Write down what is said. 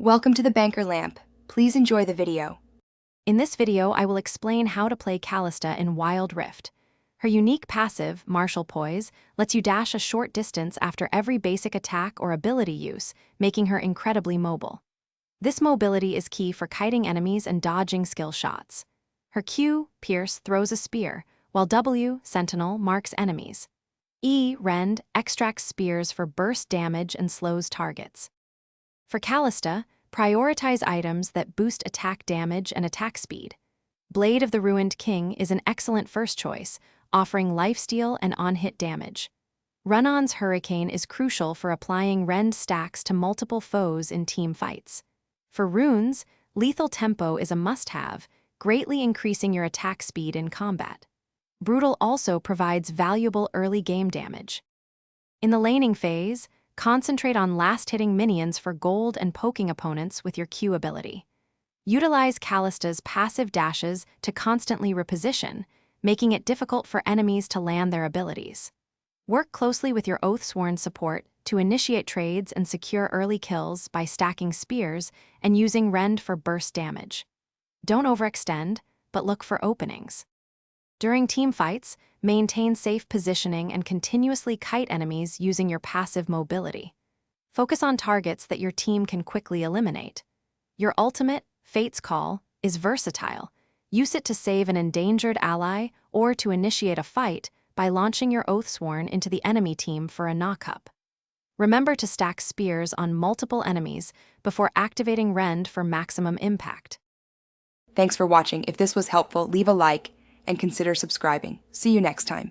Welcome to the Banker Lamp. Please enjoy the video. In this video, I will explain how to play Kalista in Wild Rift. Her unique passive, Martial Poise, lets you dash a short distance after every basic attack or ability use, making her incredibly mobile. This mobility is key for kiting enemies and dodging skill shots. Her Q, Pierce, throws a spear, while W, Sentinel, marks enemies. E, Rend, extracts spears for burst damage and slows targets. For Kalista, prioritize items that boost attack damage and attack speed. Blade of the Ruined King is an excellent first choice, offering lifesteal and on-hit damage. Run-On's Hurricane is crucial for applying rend stacks to multiple foes in team fights. For runes, Lethal Tempo is a must-have, greatly increasing your attack speed in combat. Brutal also provides valuable early game damage. In the laning phase, concentrate on last-hitting minions for gold and poking opponents with your Q ability. Utilize Kalista's passive dashes to constantly reposition, making it difficult for enemies to land their abilities. Work closely with your Oathsworn support to initiate trades and secure early kills by stacking spears and using rend for burst damage. Don't overextend, but look for openings. During team fights, maintain safe positioning and continuously kite enemies using your passive mobility. Focus on targets that your team can quickly eliminate. Your ultimate, Fate's Call, is versatile. Use it to save an endangered ally or to initiate a fight by launching your Oathsworn into the enemy team for a knock-up. Remember to stack spears on multiple enemies before activating Rend for maximum impact. Thanks for watching. If this was helpful, leave a like and consider subscribing. See you next time.